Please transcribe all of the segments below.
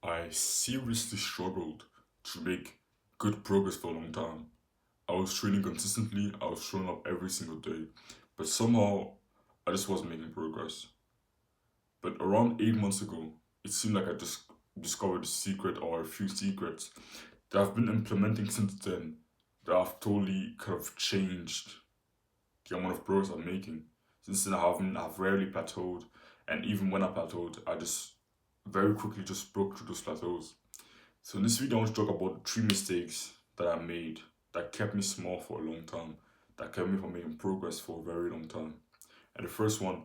I seriously struggled to make good progress for a long time. I was training consistently, I was showing up every single day, but somehow I just wasn't making progress. But around 8 months ago, it seemed like I just discovered a secret or a few secrets that I've been implementing since then that have totally kind of changed the amount of progress I'm making. Since then, I've rarely plateaued, and even when I plateaued, I just very quickly just broke through those plateaus. So in this video, I want to talk about three mistakes that I made that kept me small for a long time, that kept me from making progress for a very long time. And the first one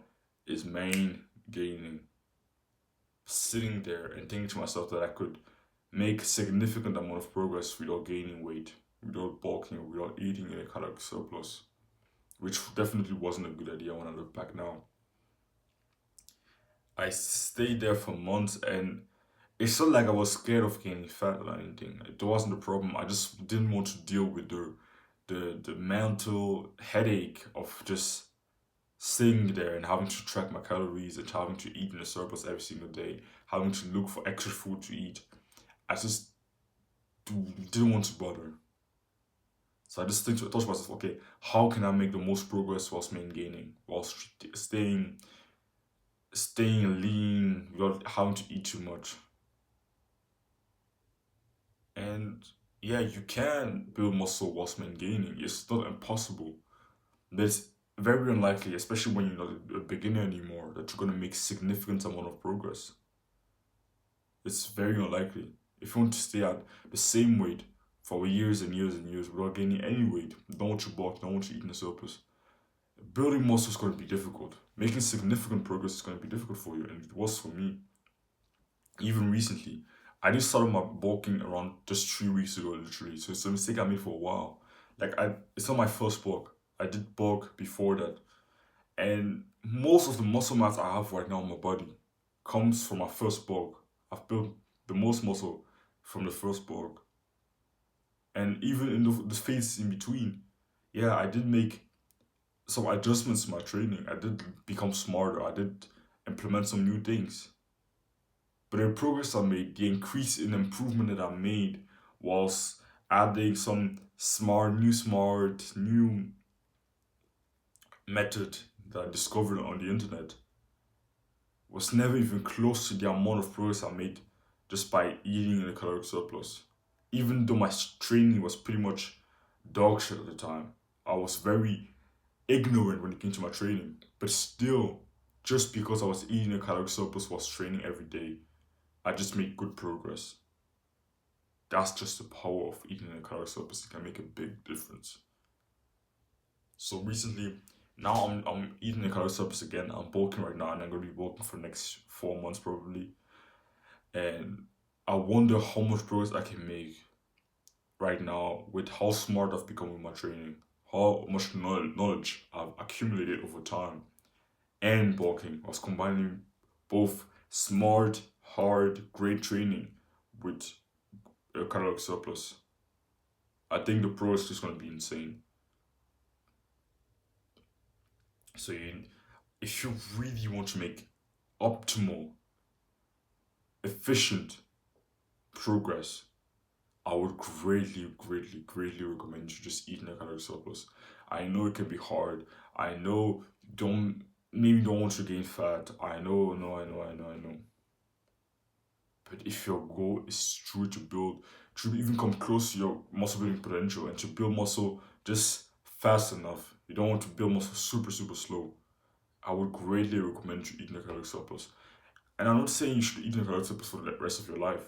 is main gaining. Sitting there and thinking to myself that I could make significant amount of progress without gaining weight, without bulking, without eating in a caloric surplus, which definitely wasn't a good idea when I look back now. I stayed there for months and it's not like I was scared of gaining fat or anything. It wasn't a problem. I just didn't want to deal with the mental headache of just sitting there and having to track my calories and having to eat in a surplus every single day, having to look for extra food to eat. I just didn't want to bother. So I just thought to myself, okay, how can I make the most progress whilst maintaining, whilst staying lean without having to eat too much? And yeah, you can build muscle whilst maintaining. It's not impossible. But it's very unlikely, especially when you're not a beginner anymore, that you're gonna make significant amount of progress. It's very unlikely. If you want to stay at the same weight for years and years and years without gaining any weight, don't want to bulk, don't want to eat in a surplus, building muscle is going to be difficult. Making significant progress is going to be difficult for you, and it was for me. Even recently, I just started my bulking around just 3 weeks ago, literally. So it's a mistake I made for a while. It's not my first bulk. I did bulk before that, and most of the muscle mass I have right now in my body comes from my first bulk. I've built the most muscle from the first bulk, and even in the phase in between, yeah, I did make some adjustments to my training. I did become smarter. I did implement some new things. But the progress I made, the increase in improvement that I made, whilst adding some new method that I discovered on the internet, was never even close to the amount of progress I made just by eating in a caloric surplus. Even though my training was pretty much dog shit at the time, I was very ignorant when it came to my training. But still, just because I was eating a caloric surplus whilst training every day, I just made good progress. That's just the power of eating a caloric surplus. It can make a big difference. So recently, now I'm eating a caloric surplus again. I'm bulking right now, and I'm gonna be bulking for the next 4 months probably. And I wonder how much progress I can make right now with how smart I've become with my training, how much knowledge I've accumulated over time, and bulking. I was combining both smart, hard, great training with a caloric surplus. I think the progress is just going to be insane. So, if you really want to make optimal, efficient progress, I would greatly recommend you just eating a calorie surplus. I know it can be hard. I know you don't want to gain fat. I know. But if your goal is truly to even come close to your muscle building potential and to build muscle just fast enough, you don't want to build muscle super slow. I would greatly recommend you eating a calorie surplus. And I'm not saying you should eat a calorie surplus for the rest of your life.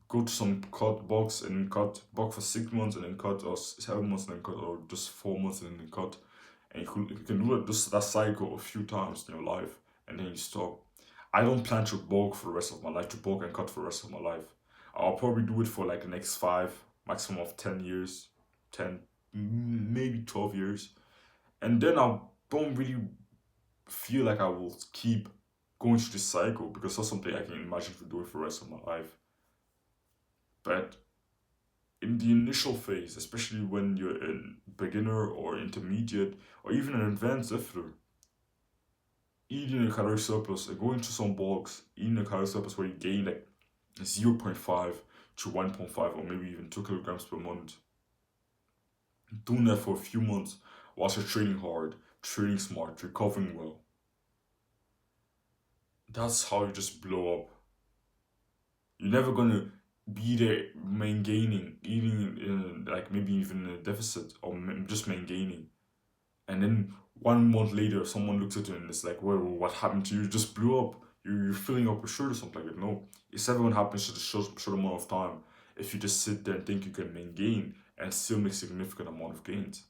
Go to some cut box and cut box for 6 months and then cut, or 7 months and then cut, or just 4 months and then cut. And you can do that cycle a few times in your life and then you stop. I don't plan to bulk for the rest of my life, to bulk and cut for the rest of my life. I'll probably do it for like the next maximum of 10 years, 10, maybe 12 years. And then I don't really feel like I will keep going through this cycle because that's something I can imagine to do it for the rest of my life. But in the initial phase, especially when you're a beginner or intermediate or even an advanced lifter, eating a calorie surplus and going to some bulks, eating a calorie surplus where you gain like zero point 0.5 to 1.5 or maybe even 2 kilograms per month. Doing that for a few months whilst you're training hard, training smart, recovering well. That's how you just blow up. You're never gonna be there maintaining, eating in like maybe even in a deficit or just maintaining. And then 1 month later, someone looks at you and it's like, well, what happened to you? You just blew up. You're filling up your shirt or something like that. No, it's everyone happens to the short amount of time. If you just sit there and think you can maintain and still make significant amount of gains.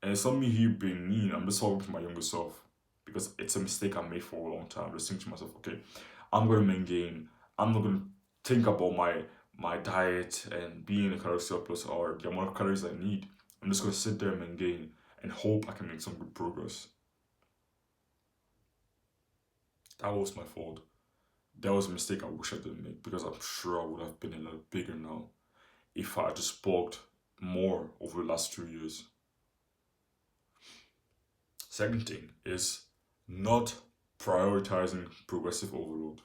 And it's not me here being mean. I'm just talking to my younger self because it's a mistake I made for a long time. Just think to myself, okay, I'm gonna maintain. I'm not gonna think about my diet and being in a calorie surplus or the amount of calories I need. I'm just gonna sit there and maintain and hope I can make some good progress. That was my fault. That was a mistake I wish I didn't make because I'm sure I would have been a lot bigger now if I just bulked more over the last 2 years. Second thing is not prioritizing progressive overload.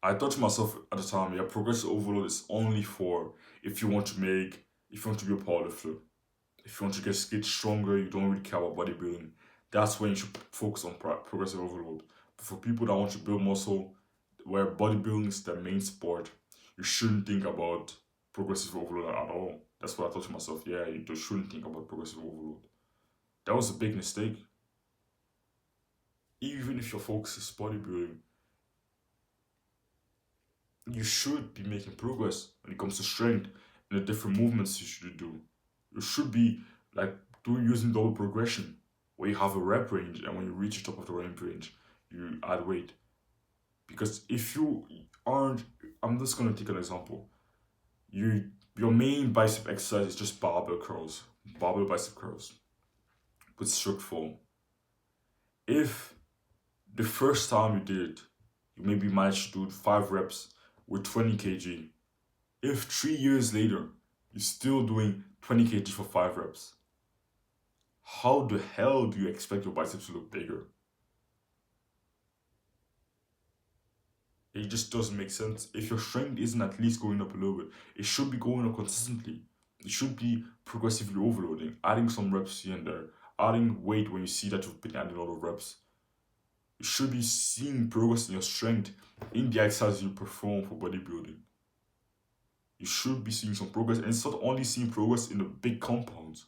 I thought to myself at the time, yeah, progressive overload is only for if you want to make, if you want to be a powerlifter, if you want to get stronger, you don't really care about bodybuilding. That's when you should focus on progressive overload. But for people that want to build muscle, where bodybuilding is their main sport, you shouldn't think about progressive overload at all. That's what I thought to myself. Yeah, you just shouldn't think about progressive overload. That was a big mistake. Even if your focus is bodybuilding, you should be making progress when it comes to strength and the different movements you should do. You should be like doing using double progression where you have a rep range and when you reach the top of the rep range, you add weight. Because if you aren't, I'm just gonna take an example. You your main bicep exercise is just barbell bicep curls with strict form. If the first time you did it, you maybe managed to do 5 reps with 20 kg. If 3 years later you're still doing 20 kg for 5 reps, how the hell do you expect your biceps to look bigger? It just doesn't make sense. If your strength isn't at least going up a little bit, it should be going up consistently. It should be progressively overloading, adding some reps here and there, adding weight when you see that you've been adding a lot of reps. You should be seeing progress in your strength in the exercises you perform for bodybuilding. You should be seeing some progress, and it's not only seeing progress in the big compounds.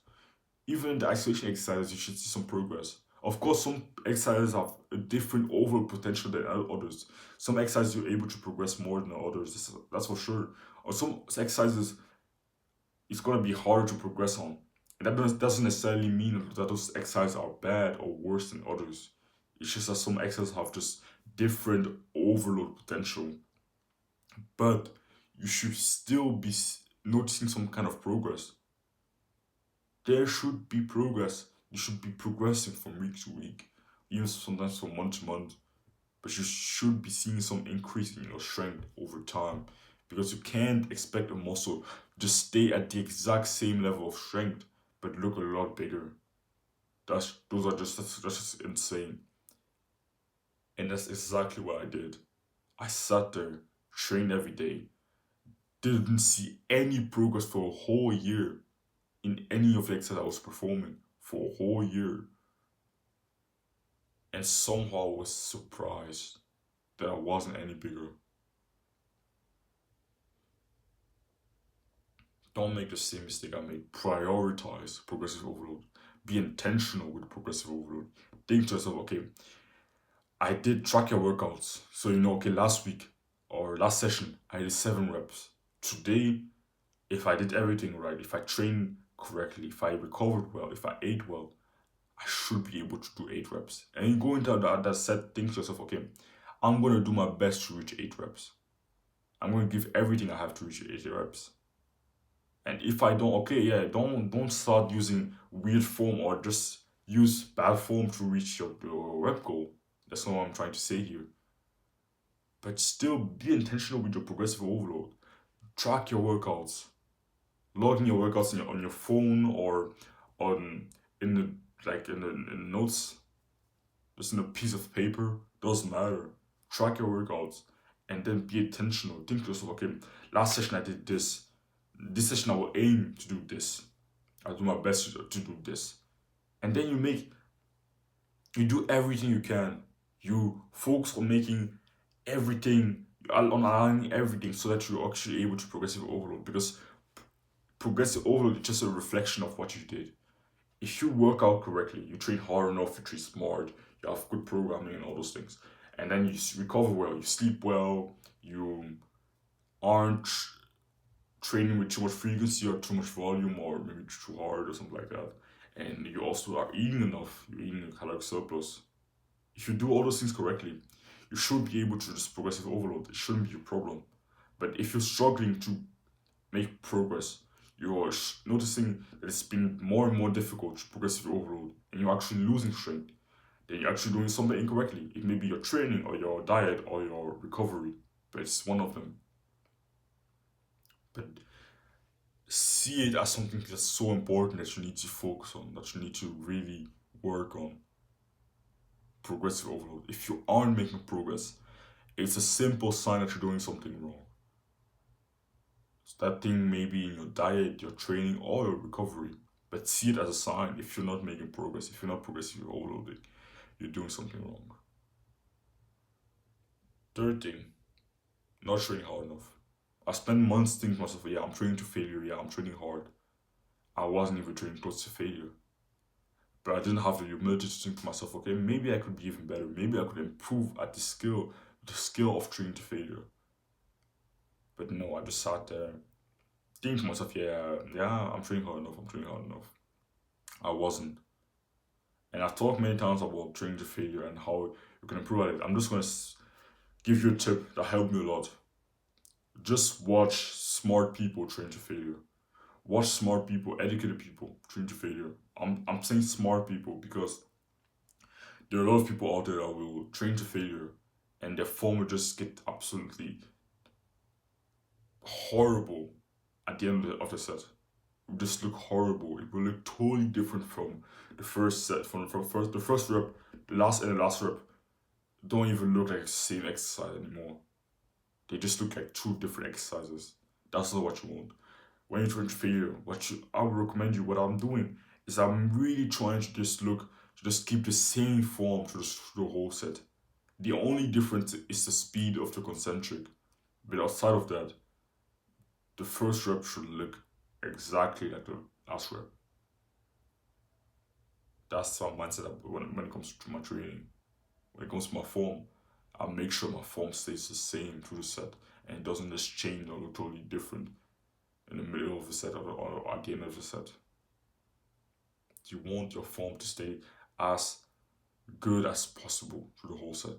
Even in the isolation exercises, you should see some progress. Of course, some exercises have a different overall potential than others. Some exercises you're able to progress more than others, that's for sure. Or some exercises it's gonna be harder to progress on. And that doesn't necessarily mean that those exercises are bad or worse than others. It's just that some exercises have just different overload potential. But you should still be noticing some kind of progress. There should be progress. You should be progressing from week to week, even sometimes from month to month. But you should be seeing some increase in your strength over time because you can't expect a muscle to stay at the exact same level of strength but look a lot bigger. That's just insane. And that's exactly what I did. I sat there, trained every day, didn't see any progress for a whole year in any of the exercises I was performing for a whole year. And somehow I was surprised that I wasn't any bigger. Don't make the same mistake I made. Prioritize progressive overload. Be intentional with progressive overload. Think to yourself, okay, I did track your workouts. So you know, okay, last week or last session, I did 7 reps. Today, if I did everything right, if I trained correctly, if I recovered well, if I ate well, I should be able to do 8 reps. And you go into that set, think to yourself, okay, I'm gonna do my best to reach 8 reps. I'm gonna give everything I have to reach 8 reps. And if I don't, okay, yeah, don't start using weird form or just use bad form to reach your rep goal. That's not what I'm trying to say here. But still be intentional with your progressive overload. Track your workouts. Log in your workouts on your phone or on in the in notes, just in a piece of paper. Doesn't matter. Track your workouts and then be intentional. Think to yourself, okay, last session I did this. This session I will aim to do this. I'll do my best to do this. And then you do everything you can. You focus on making everything, on aligning everything so that you're actually able to progressive overload. Because progressive overload is just a reflection of what you did. If you work out correctly, you train hard enough, you train smart, you have good programming and all those things, and then you recover well, you sleep well, you aren't training with too much frequency or too much volume or maybe too hard or something like that, and you also are eating enough, you're eating a caloric surplus. If you do all those things correctly, you should be able to just progressive overload. It shouldn't be a problem. But if you're struggling to make progress, you're noticing that it's been more and more difficult to progressively overload, and you're actually losing strength, then you're actually doing something incorrectly. It may be your training or your diet or your recovery, but it's one of them. But see it as something that's so important that you need to focus on, that you need to really work on. Progressive overload. If you aren't making progress, it's a simple sign that you're doing something wrong. So that thing may be in your diet, your training, or your recovery. But see it as a sign if you're not making progress, if you're not progressively overloading, you're doing something wrong. Third thing, not training hard enough. I spent months thinking to myself, yeah, I'm training to failure, yeah, I'm training hard. I wasn't even training close to failure. But I didn't have the humility to think to myself, okay, maybe I could be even better. Maybe I could improve at the skill of training to failure. But no, I just sat there thinking to myself, yeah, I'm training hard enough, I'm training hard enough. I wasn't. And I've talked many times about training to failure and how you can improve at it. I'm just going to give you a tip that helped me a lot. Just watch smart people train to failure. Watch smart people, educated people train to failure. I'm saying smart people because there are a lot of people out there that will train to failure and their form will just get absolutely horrible at the end of the set. It will just look horrible. It will look totally different from the first set, from the first rep, the last rep don't even look like the same exercise anymore. They just look like two different exercises. That's not what you want. When you're trying to failure, I would recommend you, what I'm doing is I'm really trying to just keep the same form through the whole set. The only difference is the speed of the concentric. But outside of that, the first rep should look exactly like the last rep. That's my mindset when it comes to my training. When it comes to my form, I make sure my form stays the same through the set and it doesn't just change or look totally different in the middle of the set or at the end of the set. You want your form to stay as good as possible through the whole set.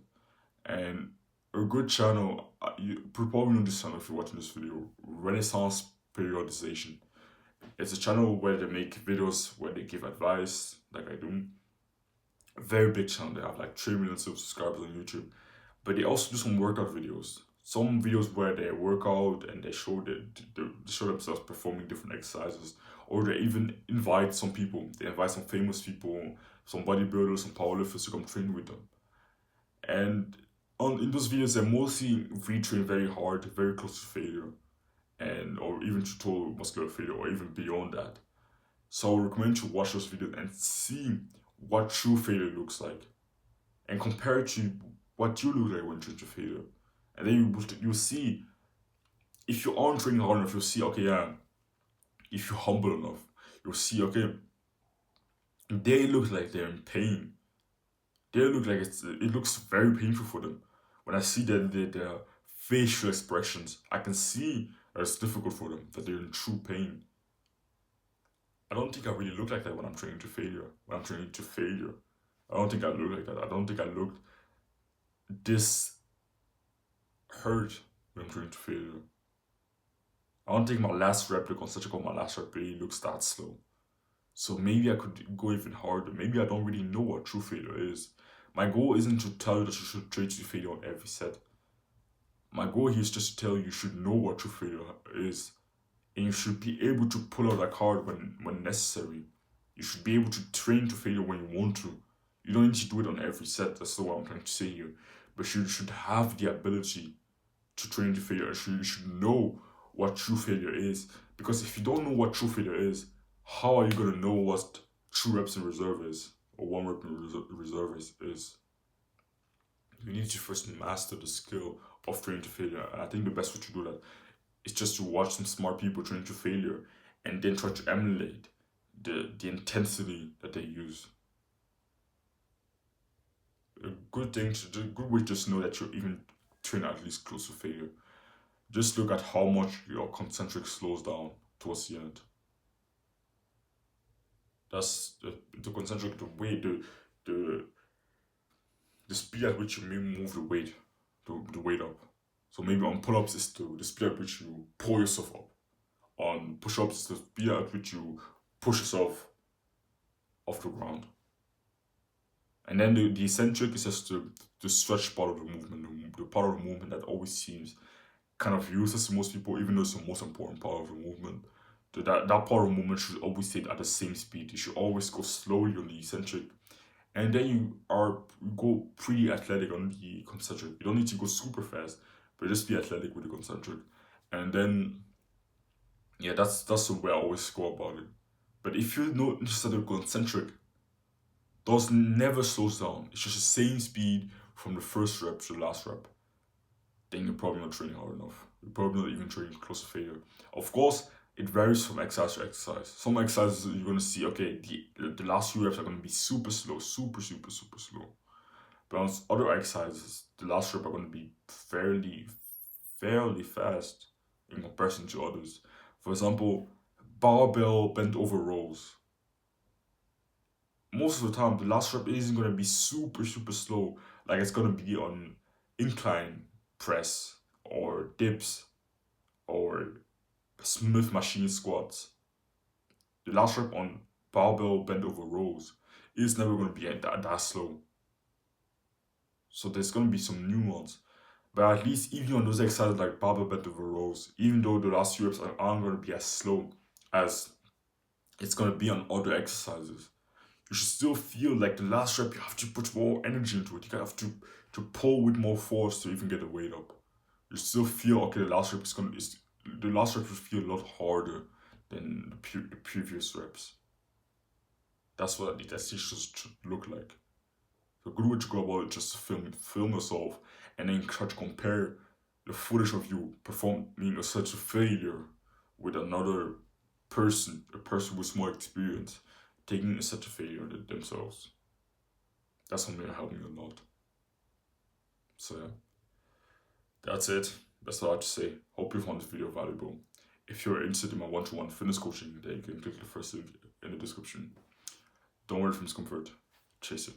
And a good channel, you probably know this channel if you're watching this video, Renaissance Periodization. It's a channel where they make videos where they give advice, like I do. A very big channel. They have like 3 million subscribers on YouTube. But they also do some workout videos. Some videos where they work out and they show themselves performing different exercises, or they even invite some people. They invite some famous people, some bodybuilders, some powerlifters to come train with them. And in those videos, they mostly retrain very hard, very close to failure, or even to total muscular failure, or even beyond that. So I recommend you watch those videos and see what true failure looks like, and compare it to what you look like when training to failure. And then you'll see, if you aren't training hard enough, you'll see, okay, yeah, if you're humble enough, you'll see, okay, they look like they're in pain. They look like it looks very painful for them. When I see their facial expressions, I can see that it's difficult for them, that they're in true pain. I don't think I really look like that when I'm training to failure. When I'm training to failure, I don't think I look like that. I don't think I looked this hurt when I'm training to failure. I don't think my last rep, the concentric of my last rep really looks that slow. So maybe I could go even harder. Maybe I don't really know what true failure is. My goal isn't to tell you that you should train to failure on every set. My goal here is just to tell you should know what true failure is. And you should be able to pull out that card when necessary. You should be able to train to failure when you want to. You don't need to do it on every set. That's not what I'm trying to say here. But you should have the ability to training to failure. You should know what true failure is. Because if you don't know what true failure is, how are you gonna know what true reps in reserve is, or one rep in reserve is? You need to first master the skill of training to failure. And I think the best way to do that is just to watch some smart people train to failure and then try to emulate the intensity that they use. A good thing to do, good way to just know that you're even train at least close to failure. Just look at how much your concentric slows down towards the end. That's the concentric, the way the the speed at which you may move the weight, the weight up. So maybe on pull-ups is the speed at which you pull yourself up. On push-ups is the speed at which you push yourself off the ground. And then the eccentric is just the stretch part of the movement, the part of the movement that always seems kind of useless to most people, even though it's the most important part of the movement. That part of the movement should always stay at the same speed. You should always go slowly on the eccentric. And then you go pretty athletic on the concentric. You don't need to go super fast, but just be athletic with the concentric. And then, yeah, that's the way I always go about it. But if you notice that the concentric does never slows down, it's just the same speed from the first rep to the last rep, then you're probably not training hard enough. You're probably not even training close to failure. Of course, it varies from exercise to exercise. Some exercises you're gonna see, okay, the last few reps are gonna be super slow, super slow. But on other exercises, the last rep are gonna be fairly fast in comparison to others. For example, barbell bent over rows. Most of the time, the last rep isn't gonna be super slow, like it's gonna be on incline press or dips or Smith machine squats. The last rep on barbell bent over rows is never going to be that slow. So there's going to be some nuance. But at least even on those exercises like barbell bent over rows, even though the last few reps aren't going to be as slow as it's going to be on other exercises, you should still feel like the last rep you have to put more energy into it. You have to pull with more force to even get the weight up. You still feel, okay, the last rep will feel a lot harder than the previous reps. That's what the test should look like. So a good way to go about it is just to film yourself and then try to compare the footage of you performing such a failure with another person, a person with more experience, taking such a failure themselves. That's something that helped me a lot. So yeah, that's it. That's all I have to say. Hope you found this video valuable. If you're interested in my one-to-one fitness coaching, then you can click the first link in the description. Don't worry from discomfort. Chase it.